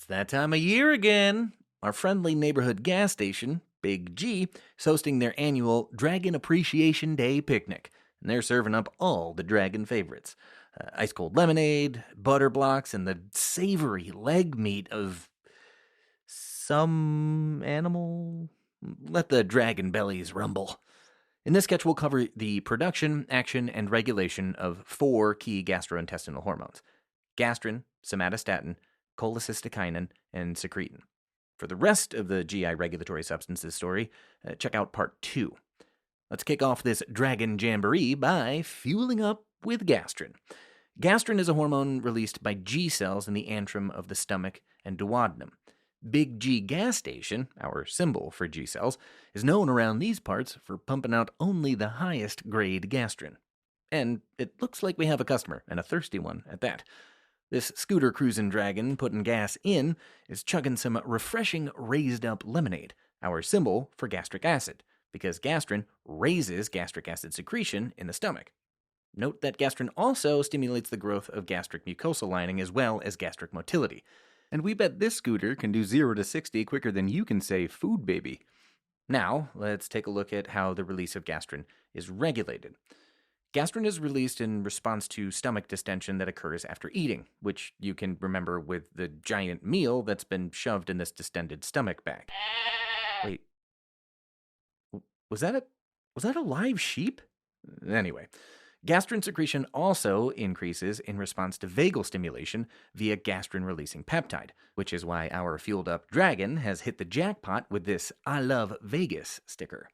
It's that time of year again. Our friendly neighborhood gas station, Big G, is hosting their annual Dragon Appreciation Day picnic, and they're serving up all the dragon favorites. Ice cold lemonade, butter blocks, and the savory leg meat of some animal. Let the dragon bellies rumble. In this sketch, we'll cover the production, action, and regulation of four key gastrointestinal hormones: gastrin, somatostatin, cholecystokinin, and secretin. For the rest of the GI regulatory substances story, check out part 2. Let's kick off this dragon jamboree by fueling up with gastrin. Gastrin is a hormone released by G cells in the antrum of the stomach and duodenum. Big G gas station, our symbol for G cells, is known around these parts for pumping out only the highest grade gastrin. And it looks like we have a customer, and a thirsty one at that. This scooter cruising dragon putting gas in is chugging some refreshing raised up lemonade, our symbol for gastric acid, because gastrin raises gastric acid secretion in the stomach. Note that gastrin also stimulates the growth of gastric mucosal lining as well as gastric motility. And we bet this scooter can do 0 to 60 quicker than you can say food baby. Now, let's take a look at how the release of gastrin is regulated. Gastrin is released in response to stomach distension that occurs after eating, which you can remember with the giant meal that's been shoved in this distended stomach bag. Wait, was that a live sheep? Anyway, gastrin secretion also increases in response to vagal stimulation via gastrin-releasing peptide, which is why our fueled-up dragon has hit the jackpot with this I Love Vegas sticker.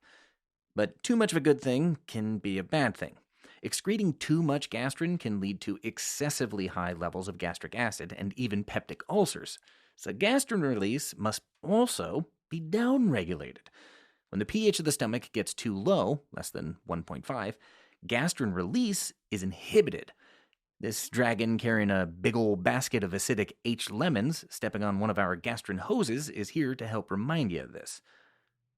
But too much of a good thing can be a bad thing. Excreting too much gastrin can lead to excessively high levels of gastric acid and even peptic ulcers. So gastrin release must also be downregulated. When the pH of the stomach gets too low, less than 1.5, gastrin release is inhibited. This dragon carrying a big old basket of acidic H lemons, stepping on one of our gastrin hoses, is here to help remind you of this.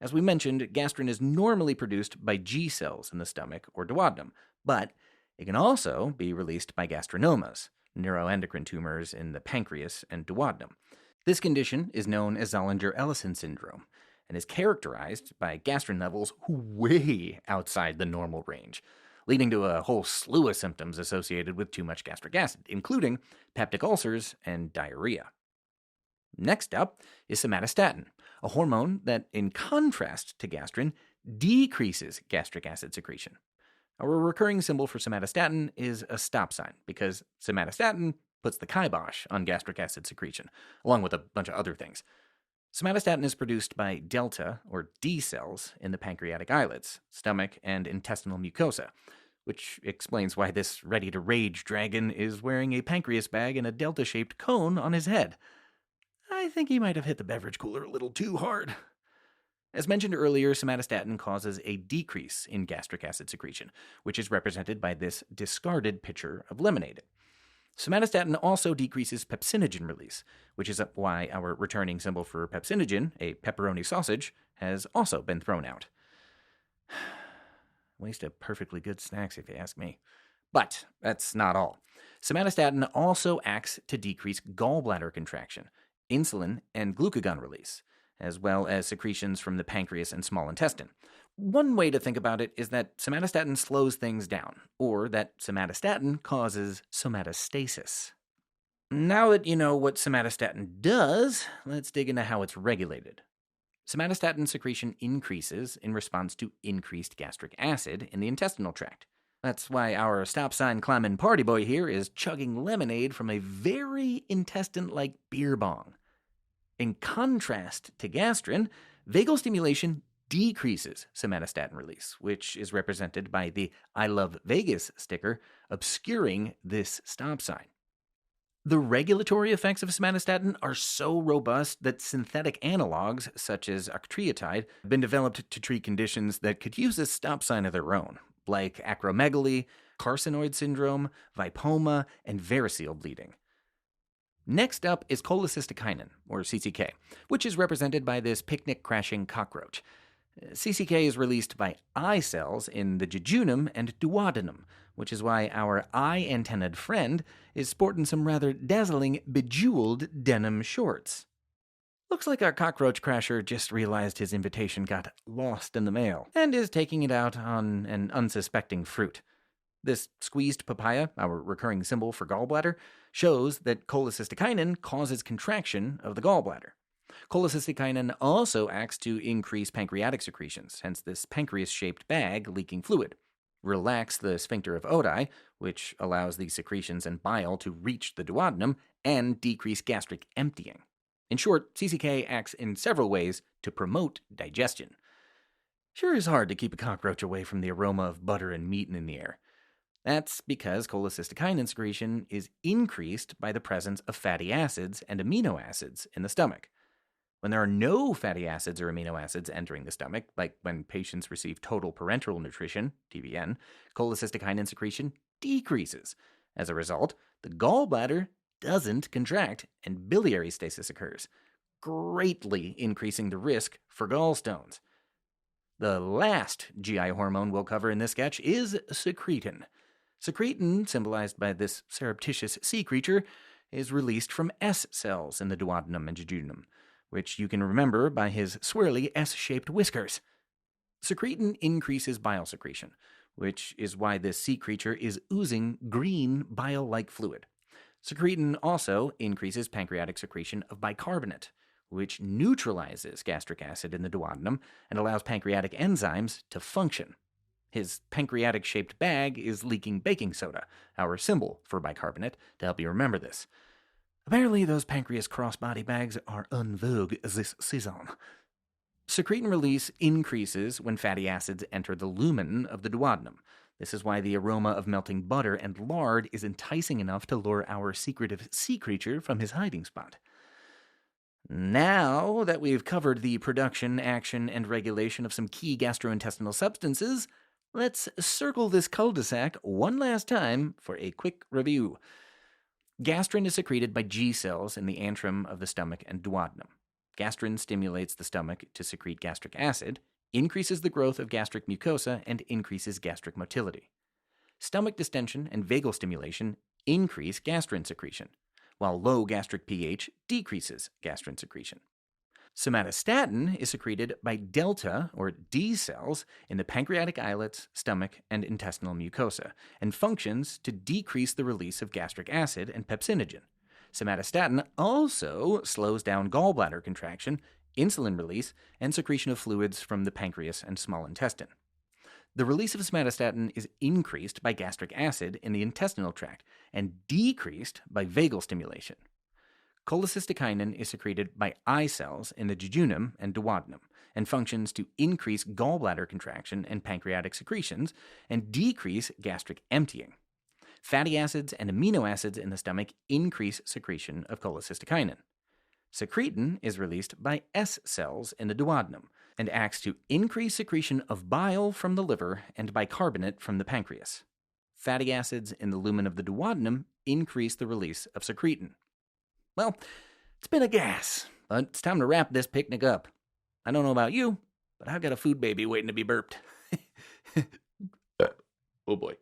As we mentioned, gastrin is normally produced by G cells in the stomach or duodenum, but it can also be released by gastrinomas, neuroendocrine tumors in the pancreas and duodenum. This condition is known as Zollinger-Ellison syndrome and is characterized by gastrin levels way outside the normal range, leading to a whole slew of symptoms associated with too much gastric acid, including peptic ulcers and diarrhea. Next up is somatostatin, a hormone that, in contrast to gastrin, decreases gastric acid secretion. Our recurring symbol for somatostatin is a stop sign, because somatostatin puts the kibosh on gastric acid secretion, along with a bunch of other things. Somatostatin is produced by delta, or D cells, in the pancreatic islets, stomach, and intestinal mucosa, which explains why this ready-to-rage dragon is wearing a pancreas bag and a delta-shaped cone on his head. I think he might have hit the beverage cooler a little too hard. As mentioned earlier, somatostatin causes a decrease in gastric acid secretion, which is represented by this discarded pitcher of lemonade. Somatostatin also decreases pepsinogen release, which is why our returning symbol for pepsinogen, a pepperoni sausage, has also been thrown out. Waste of perfectly good snacks, if you ask me. But that's not all. Somatostatin also acts to decrease gallbladder contraction, insulin, and glucagon release, as well as secretions from the pancreas and small intestine. One way to think about it is that somatostatin slows things down, or that somatostatin causes somatostasis. Now that you know what somatostatin does, let's dig into how it's regulated. Somatostatin secretion increases in response to increased gastric acid in the intestinal tract. That's why our stop sign climbing party boy here is chugging lemonade from a very intestine-like beer bong. In contrast to gastrin, vagal stimulation decreases somatostatin release, which is represented by the I Love Vegas sticker obscuring this stop sign. The regulatory effects of somatostatin are so robust that synthetic analogs, such as octreotide, have been developed to treat conditions that could use a stop sign of their own, like acromegaly, carcinoid syndrome, vipoma, and variceal bleeding. Next up is cholecystokinin, or CCK, which is represented by this picnic-crashing cockroach. CCK is released by eye cells in the jejunum and duodenum, which is why our eye-antennaed friend is sporting some rather dazzling, bejeweled denim shorts. Looks like our cockroach crasher just realized his invitation got lost in the mail and is taking it out on an unsuspecting fruit. This squeezed papaya, our recurring symbol for gallbladder, shows that cholecystokinin causes contraction of the gallbladder. Cholecystokinin also acts to increase pancreatic secretions, hence this pancreas-shaped bag leaking fluid, relax the sphincter of Oddi, which allows the secretions and bile to reach the duodenum, and decrease gastric emptying. In short, CCK acts in several ways to promote digestion. Sure is hard to keep a cockroach away from the aroma of butter and meat in the air. That's because cholecystokinin secretion is increased by the presence of fatty acids and amino acids in the stomach. When there are no fatty acids or amino acids entering the stomach, like when patients receive total parenteral nutrition, TPN, cholecystokinin secretion decreases. As a result, the gallbladder doesn't contract and biliary stasis occurs, greatly increasing the risk for gallstones. The last GI hormone we'll cover in this sketch is secretin. Secretin, symbolized by this surreptitious sea creature, is released from S cells in the duodenum and jejunum, which you can remember by his swirly S-shaped whiskers. Secretin increases bile secretion, which is why this sea creature is oozing green bile-like fluid. Secretin also increases pancreatic secretion of bicarbonate, which neutralizes gastric acid in the duodenum and allows pancreatic enzymes to function. His pancreatic-shaped bag is leaking baking soda, our symbol for bicarbonate, to help you remember this. Apparently, those pancreas crossbody bags are en vogue this season. Secretin release increases when fatty acids enter the lumen of the duodenum. This is why the aroma of melting butter and lard is enticing enough to lure our secretive sea creature from his hiding spot. Now that we've covered the production, action, and regulation of some key gastrointestinal substances, let's circle this cul-de-sac one last time for a quick review. Gastrin is secreted by G cells in the antrum of the stomach and duodenum. Gastrin stimulates the stomach to secrete gastric acid, increases the growth of gastric mucosa, and increases gastric motility. Stomach distension and vagal stimulation increase gastrin secretion, while low gastric pH decreases gastrin secretion. Somatostatin is secreted by delta, or D cells, in the pancreatic islets, stomach, and intestinal mucosa, and functions to decrease the release of gastric acid and pepsinogen. Somatostatin also slows down gallbladder contraction, insulin release, and secretion of fluids from the pancreas and small intestine. The release of somatostatin is increased by gastric acid in the intestinal tract and decreased by vagal stimulation. Cholecystokinin is secreted by I cells in the jejunum and duodenum and functions to increase gallbladder contraction and pancreatic secretions and decrease gastric emptying. Fatty acids and amino acids in the stomach increase secretion of cholecystokinin. Secretin is released by S cells in the duodenum and acts to increase secretion of bile from the liver and bicarbonate from the pancreas. Fatty acids in the lumen of the duodenum increase the release of secretin. Well, it's been a gas, but it's time to wrap this picnic up. I don't know about you, but I've got a food baby waiting to be burped. Oh boy.